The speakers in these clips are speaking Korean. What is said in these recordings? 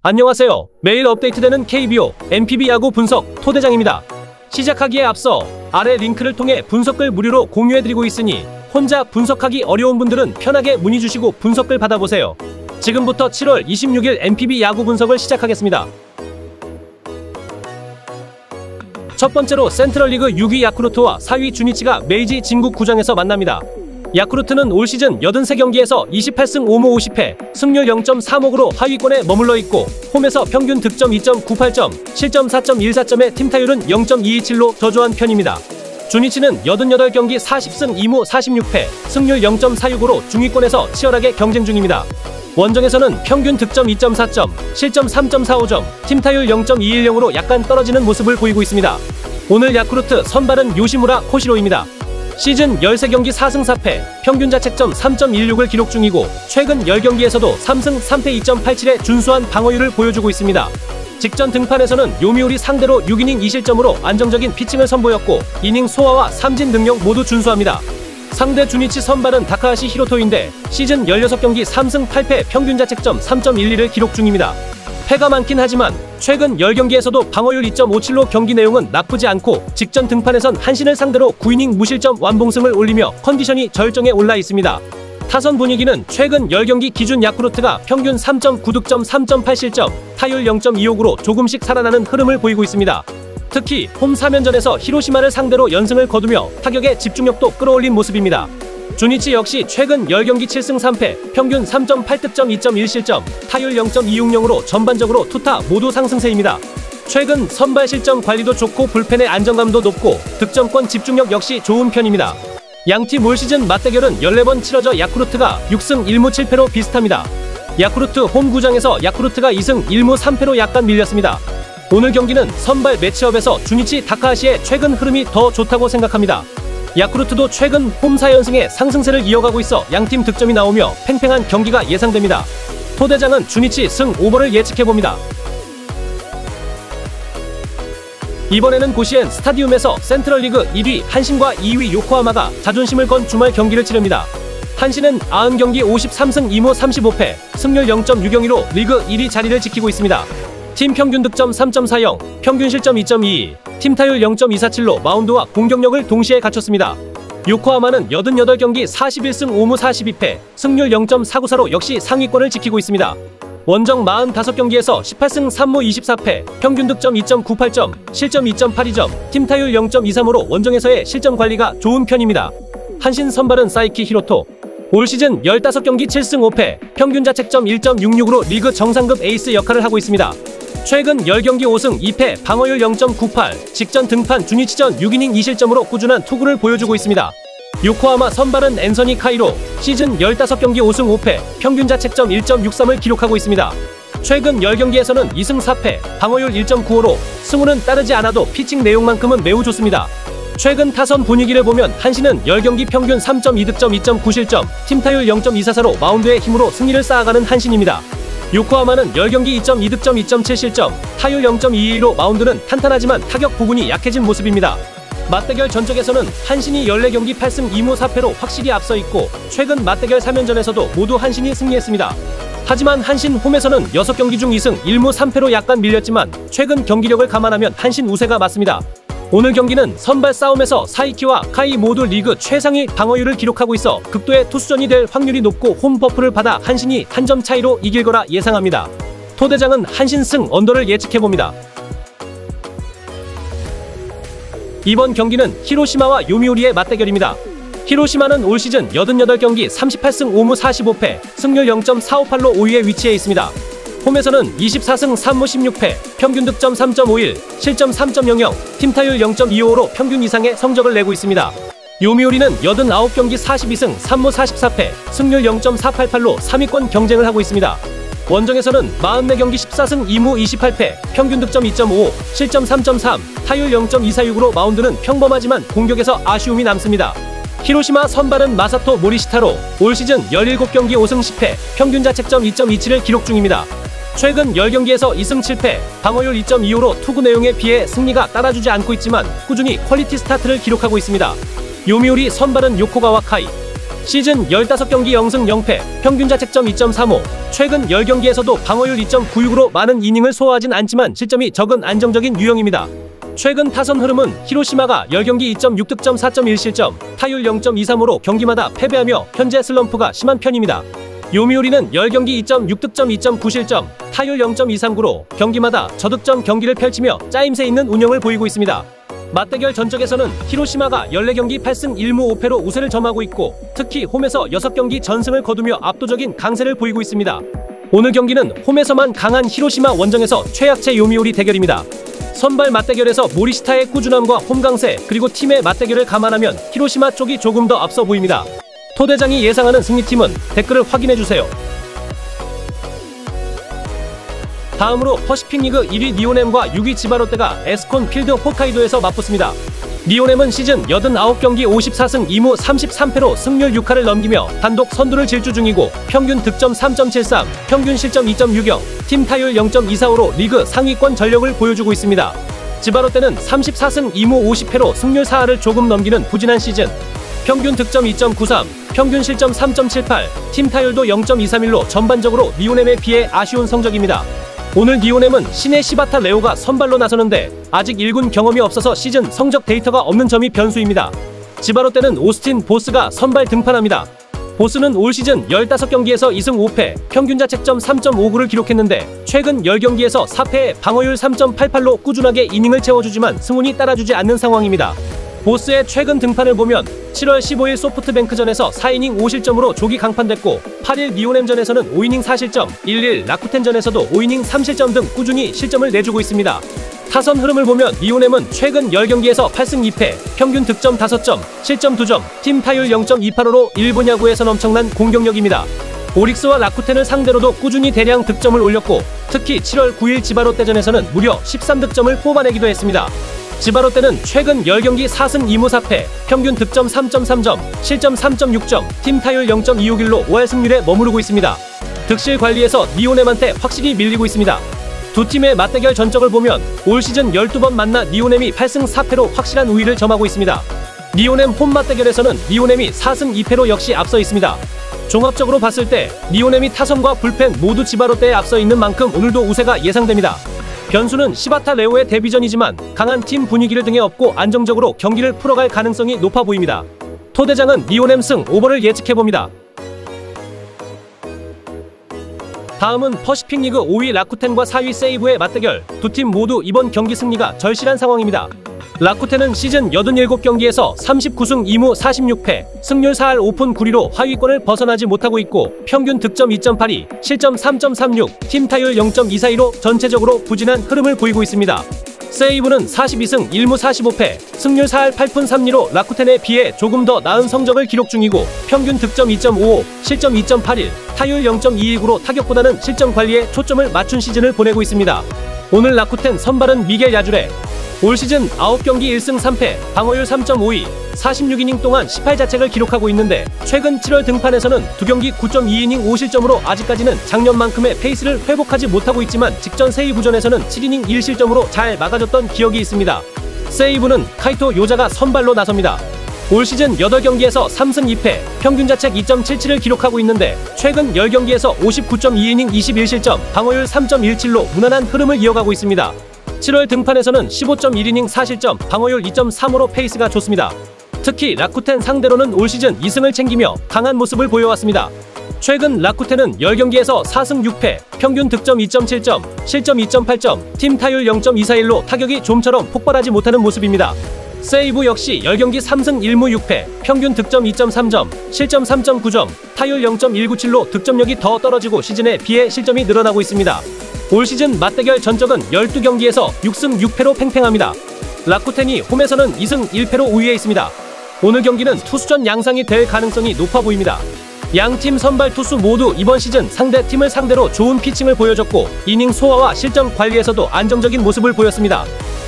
안녕하세요. 매일 업데이트되는 KBO, NPB 야구 분석 토대장입니다. 시작하기에 앞서 아래 링크를 통해 분석글 무료로 공유해드리고 있으니 혼자 분석하기 어려운 분들은 편하게 문의 주시고 분석글 받아보세요. 지금부터 7월 26일 NPB 야구 분석을 시작하겠습니다. 첫 번째로 센트럴리그 6위 야쿠르트와 4위 주니치가 메이지 진국구장에서 만납니다. 야쿠르트는 올 시즌 83경기에서 28승 5무 50패, 승률 0.35으로 하위권에 머물러 있고 홈에서 평균 득점 2.98점, 실점 4.14점의 팀타율은 0.227로 저조한 편입니다. 주니치는 88경기 40승 2무 46패, 승률 0.46으로 중위권에서 치열하게 경쟁 중입니다. 원정에서는 평균 득점 2.4점, 실점 3.45점, 팀타율 0.210으로 약간 떨어지는 모습을 보이고 있습니다. 오늘 야쿠르트 선발은 요시무라 코시로입니다. 시즌 13경기 4승 4패, 평균 자책점 3.16을 기록 중이고 최근 10경기에서도 3승 3패 2.87의 준수한 방어율을 보여주고 있습니다. 직전 등판에서는 요미우리 상대로 6이닝 2실점으로 안정적인 피칭을 선보였고 이닝 소화와 삼진 능력 모두 준수합니다. 상대 주니치 선발은 다카하시 히로토인데 시즌 16경기 3승 8패 평균 자책점 3.12를 기록 중입니다. 패가 많긴 하지만 최근 10경기에서도 방어율 2.57로 경기 내용은 나쁘지 않고 직전 등판에선 한신을 상대로 9이닝 무실점 완봉승을 올리며 컨디션이 절정에 올라 있습니다. 타선 분위기는 최근 10경기 기준 야쿠르트가 평균 3.9득점 3.8실점, 타율 0.26으로 조금씩 살아나는 흐름을 보이고 있습니다. 특히 홈 3연전에서 히로시마를 상대로 연승을 거두며 타격의 집중력도 끌어올린 모습입니다. 주니치 역시 최근 10경기 7승 3패, 평균 3.8득점 2.1실점, 타율 0.260으로 전반적으로 투타 모두 상승세입니다. 최근 선발 실점 관리도 좋고 불펜의 안정감도 높고 득점권 집중력 역시 좋은 편입니다. 양팀 올 시즌 맞대결은 14번 치러져 야쿠르트가 6승 1무 7패로 비슷합니다. 야쿠르트 홈 구장에서 야쿠르트가 2승 1무 3패로 약간 밀렸습니다. 오늘 경기는 선발 매치업에서 주니치 다카하시의 최근 흐름이 더 좋다고 생각합니다. 야쿠르트도 최근 홈 4연승의 상승세를 이어가고 있어 양팀 득점이 나오며 팽팽한 경기가 예상됩니다. 토대장은 주니치 승 오버를 예측해봅니다. 이번에는 고시엔 스타디움에서 센트럴리그 1위 한신과 2위 요코하마가 자존심을 건 주말 경기를 치릅니다. 한신은 90경기 53승 2무 35패, 승률 0.602로 리그 1위 자리를 지키고 있습니다. 팀 평균 득점 3.40, 평균 실점 2.22, 팀타율 0.247로 마운드와 공격력을 동시에 갖췄습니다. 요코하마는 88경기 41승 5무 42패, 승률 0.494로 역시 상위권을 지키고 있습니다. 원정 45경기에서 18승 3무 24패, 평균 득점 2.98점, 실점 2.82점, 팀타율 0.23으로 원정에서의 실점 관리가 좋은 편입니다. 한신 선발은 사이키 히로토. 올 시즌 15경기 7승 5패, 평균 자책점 1.66으로 리그 정상급 에이스 역할을 하고 있습니다. 최근 10경기 5승 2패, 방어율 0.98, 직전 등판 주니치전 6이닝 2실점으로 꾸준한 투구를 보여주고 있습니다. 요코하마 선발은 앤서니 카이로, 시즌 15경기 5승 5패, 평균 자책점 1.63을 기록하고 있습니다. 최근 10경기에서는 2승 4패, 방어율 1.95로 승우는 따르지 않아도 피칭 내용만큼은 매우 좋습니다. 최근 타선 분위기를 보면 한신은 10경기 평균 3.2득점 2.9실점, 팀타율 0.244로 마운드의 힘으로 승리를 쌓아가는 한신입니다. 요코하마는 10경기 2.2득점 2.7실점, 타율 0.22로 마운드는 탄탄하지만 타격 부분이 약해진 모습입니다. 맞대결 전적에서는 한신이 14경기 8승 2무 4패로 확실히 앞서 있고 최근 맞대결 3연전에서도 모두 한신이 승리했습니다. 하지만 한신 홈에서는 6경기 중 2승 1무 3패로 약간 밀렸지만 최근 경기력을 감안하면 한신 우세가 맞습니다. 오늘 경기는 선발 싸움에서 사이키와 카이 모두 리그 최상위 방어율을 기록하고 있어 극도의 투수전이 될 확률이 높고 홈 버프를 받아 한신이 한 점 차이로 이길 거라 예상합니다. 토대장은 한신 승 언더를 예측해봅니다. 이번 경기는 히로시마와 요미우리의 맞대결입니다. 히로시마는 올 시즌 88경기 38승 5무 45패, 승률 0.458로 5위에 위치해 있습니다. 홈에서는 24승 3무 16패, 평균 득점 3.51, 실점 3.00, 팀타율 0.25로 평균 이상의 성적을 내고 있습니다. 요미우리는 89경기 42승 3무 44패, 승률 0.488로 3위권 경쟁을 하고 있습니다. 원정에서는 44경기 14승 2무 28패, 평균 득점 2.55, 실점 3.3, 타율 0.246으로 마운드는 평범하지만 공격에서 아쉬움이 남습니다. 히로시마 선발은 마사토 모리시타로, 올 시즌 17경기 5승 10패, 평균 자책점 2.27을 기록 중입니다. 최근 10경기에서 2승 7패, 방어율 2.25로 투구 내용에 비해 승리가 따라주지 않고 있지만 꾸준히 퀄리티 스타트를 기록하고 있습니다. 요미우리 선발은 요코가와 카이. 시즌 15경기 0승 0패, 평균 자책점 2.35, 최근 10경기에서도 방어율 2.96으로 많은 이닝을 소화하진 않지만 실점이 적은 안정적인 유형입니다. 최근 타선 흐름은 히로시마가 10경기 2.6득점 4.1실점, 타율 0.23으로 경기마다 패배하며 현재 슬럼프가 심한 편입니다. 요미우리는 10경기 2.6득점 2.9실점, 타율 0.239로 경기마다 저득점 경기를 펼치며 짜임새 있는 운영을 보이고 있습니다. 맞대결 전적에서는 히로시마가 14경기 8승 1무 5패로 우세를 점하고 있고 특히 홈에서 6경기 전승을 거두며 압도적인 강세를 보이고 있습니다. 오늘 경기는 홈에서만 강한 히로시마 원정에서 최약체 요미우리 대결입니다. 선발 맞대결에서 모리시타의 꾸준함과 홈 강세 그리고 팀의 맞대결을 감안하면 히로시마 쪽이 조금 더 앞서 보입니다. 토대장이 예상하는 승리팀은 댓글을 확인해주세요. 다음으로 퍼시픽리그 1위 니오넴과 6위 지바롯데가 에스콘 필드 홋카이도에서 맞붙습니다. 니오넴은 시즌 89경기 54승 2무 33패로 승률 6할을 넘기며 단독 선두를 질주 중이고 평균 득점 3.73, 평균 실점 2.60, 팀 타율 0.245로 리그 상위권 전력을 보여주고 있습니다. 지바롯데는 34승 2무 50패로 승률 4할을 조금 넘기는 부진한 시즌, 평균 득점 2.93, 평균 실점 3.78, 팀 타율도 0.231로 전반적으로 니오넴에 비해 아쉬운 성적입니다. 오늘 니오넴은 신의 시바타 레오가 선발로 나서는데 아직 1군 경험이 없어서 시즌 성적 데이터가 없는 점이 변수입니다. 지바롯데는 오스틴 보스가 선발 등판합니다. 보스는 올 시즌 15경기에서 2승 5패, 평균 자책점 3.59를 기록했는데 최근 10경기에서 4패에 방어율 3.88로 꾸준하게 이닝을 채워주지만 승운이 따라주지 않는 상황입니다. 보스의 최근 등판을 보면 7월 15일 소프트뱅크전에서 4이닝 5실점으로 조기 강판됐고 8일 니오넴전에서는 5이닝 4실점, 1일 라쿠텐전에서도 5이닝 3실점 등 꾸준히 실점을 내주고 있습니다. 타선 흐름을 보면 니오넴은 최근 10경기에서 8승 2패, 평균 득점 5점, 실점 2점, 팀 타율 0.285로 일본 야구에선 엄청난 공격력입니다. 오릭스와 라쿠텐을 상대로도 꾸준히 대량 득점을 올렸고 특히 7월 9일 지바롯데전에서는 무려 13득점을 뽑아내기도 했습니다. 지바롯데는 최근 10경기 4승 2무 4패, 평균 득점 3.3점, 실점 3.6점, 팀 타율 0.261로 5할 승률에 머무르고 있습니다. 득실 관리에서 니오넴한테 확실히 밀리고 있습니다. 두 팀의 맞대결 전적을 보면 올 시즌 12번 만나 니오넴이 8승 4패로 확실한 우위를 점하고 있습니다. 니오넴 홈 맞대결에서는 니오넴이 4승 2패로 역시 앞서 있습니다. 종합적으로 봤을 때 니오넴이 타선과 불펜 모두 지바롯데에 앞서 있는 만큼 오늘도 우세가 예상됩니다. 변수는 시바타 레오의 데뷔전이지만 강한 팀 분위기를 등에 업고 안정적으로 경기를 풀어갈 가능성이 높아 보입니다. 토대장은 니오넴 승 오버를 예측해봅니다. 다음은 퍼시픽리그 5위 라쿠텐과 4위 세이브의 맞대결. 두 팀 모두 이번 경기 승리가 절실한 상황입니다. 라쿠텐은 시즌 87경기에서 39승 2무 46패, 승률 4할 5푼 9리로 하위권을 벗어나지 못하고 있고 평균 득점 2.82, 실점 3.36, 팀 타율 0.242로 전체적으로 부진한 흐름을 보이고 있습니다. 세이브는 42승 1무 45패, 승률 4할 8푼 3리로 라쿠텐에 비해 조금 더 나은 성적을 기록 중이고 평균 득점 2.55, 실점 2.81, 타율 0.219로 타격보다는 실점 관리에 초점을 맞춘 시즌을 보내고 있습니다. 오늘 라쿠텐 선발은 미겔 야주레. 올 시즌 9경기 1승 3패, 방어율 3.52, 46이닝 동안 18자책을 기록하고 있는데 최근 7월 등판에서는 2경기 9.2이닝 5실점으로 아직까지는 작년만큼의 페이스를 회복하지 못하고 있지만 직전 세이브전에서는 7이닝 1실점으로 잘 막아줬던 기억이 있습니다. 세이브는 카이토 요자가 선발로 나섭니다. 올 시즌 8경기에서 3승 2패, 평균 자책 2.77을 기록하고 있는데 최근 10경기에서 59.2이닝 21실점, 방어율 3.17로 무난한 흐름을 이어가고 있습니다. 7월 등판에서는 15.1이닝 4실점, 방어율 2.35로 페이스가 좋습니다. 특히 라쿠텐 상대로는 올 시즌 2승을 챙기며 강한 모습을 보여왔습니다. 최근 라쿠텐은 10경기에서 4승 6패, 평균 득점 2.7점, 실점 2.8점, 팀 타율 0.241로 타격이 좀처럼 폭발하지 못하는 모습입니다. 세이브 역시 10경기 3승 1무 6패, 평균 득점 2.3점, 실점 3.9점, 타율 0.197로 득점력이 더 떨어지고 시즌에 비해 실점이 늘어나고 있습니다. 올 시즌 맞대결 전적은 12경기에서 6승 6패로 팽팽합니다. 라쿠텐이 홈에서는 2승 1패로 우위에 있습니다. 오늘 경기는 투수전 양상이 될 가능성이 높아 보입니다. 양팀 선발 투수 모두 이번 시즌 상대 팀을 상대로 좋은 피칭을 보여줬고 이닝 소화와 실점 관리에서도 안정적인 모습을 보였습니다.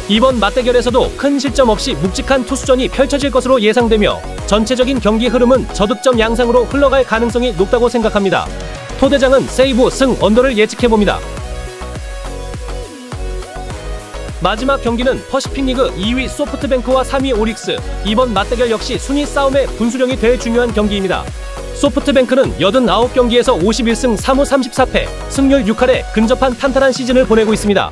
이번 맞대결에서도 큰 실점 없이 묵직한 투수전이 펼쳐질 것으로 예상되며 전체적인 경기 흐름은 저득점 양상으로 흘러갈 가능성이 높다고 생각합니다. 토대장은 세이브 승 언더를 예측해봅니다. 마지막 경기는 퍼시픽리그 2위 소프트뱅크와 3위 오릭스. 이번 맞대결 역시 순위 싸움의 분수령이 될 중요한 경기입니다. 소프트뱅크는 89경기에서 51승 3무 34패, 승률 6할에 근접한 탄탄한 시즌을 보내고 있습니다.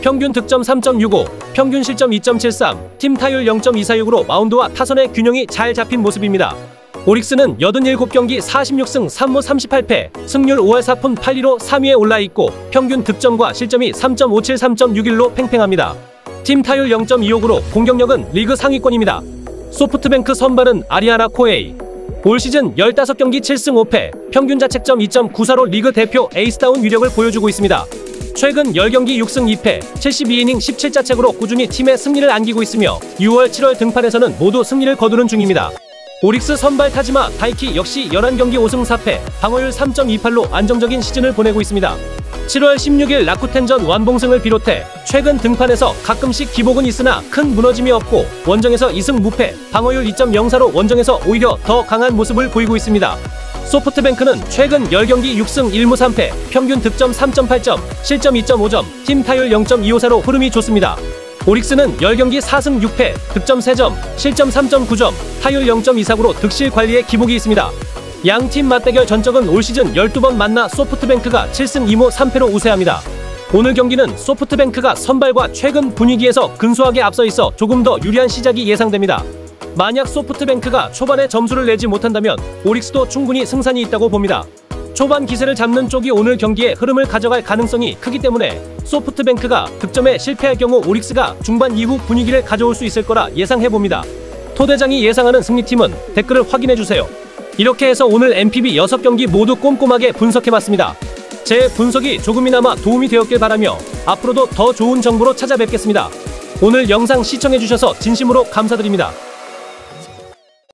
평균 득점 3.65, 평균 실점 2.73, 팀 타율 0.246으로 마운드와 타선의 균형이 잘 잡힌 모습입니다. 오릭스는 87경기 46승 3무 38패, 승률 5할 4푼 8리로 3위에 올라있고 평균 득점과 실점이 3.57, 3.61로 팽팽합니다. 팀 타율 0.26으로 공격력은 리그 상위권입니다. 소프트뱅크 선발은 아리아나 코에이. 올 시즌 15경기 7승 5패, 평균 자책점 2.94로 리그 대표 에이스다운 위력을 보여주고 있습니다. 최근 10경기 6승 2패, 72이닝 17자책으로 꾸준히 팀의 승리를 안기고 있으며 6월, 7월 등판에서는 모두 승리를 거두는 중입니다. 오릭스 선발 타지마 다이키 역시 11경기 5승 4패, 방어율 3.28로 안정적인 시즌을 보내고 있습니다. 7월 16일 라쿠텐전 완봉승을 비롯해 최근 등판에서 가끔씩 기복은 있으나 큰 무너짐이 없고 원정에서 2승 무패, 방어율 2.04로 원정에서 오히려 더 강한 모습을 보이고 있습니다. 소프트뱅크는 최근 10경기 6승 1무 3패, 평균 득점 3.8점, 실점 2.5점, 팀 타율 0.254로 흐름이 좋습니다. 오릭스는 10경기 4승 6패, 득점 3점, 실점 3.9점, 타율 0.24구로 득실 관리에 기복이 있습니다. 양팀 맞대결 전적은 올 시즌 12번 만나 소프트뱅크가 7승 2무 3패로 우세합니다. 오늘 경기는 소프트뱅크가 선발과 최근 분위기에서 근소하게 앞서 있어 조금 더 유리한 시작이 예상됩니다. 만약 소프트뱅크가 초반에 점수를 내지 못한다면 오릭스도 충분히 승산이 있다고 봅니다. 초반 기세를 잡는 쪽이 오늘 경기의 흐름을 가져갈 가능성이 크기 때문에 소프트뱅크가 득점에 실패할 경우 오릭스가 중반 이후 분위기를 가져올 수 있을 거라 예상해봅니다. 토대장이 예상하는 승리팀은 댓글을 확인해주세요. 이렇게 해서 오늘 MPB 6경기 모두 꼼꼼하게 분석해봤습니다. 제 분석이 조금이나마 도움이 되었길 바라며 앞으로도 더 좋은 정보로 찾아뵙겠습니다. 오늘 영상 시청해주셔서 진심으로 감사드립니다.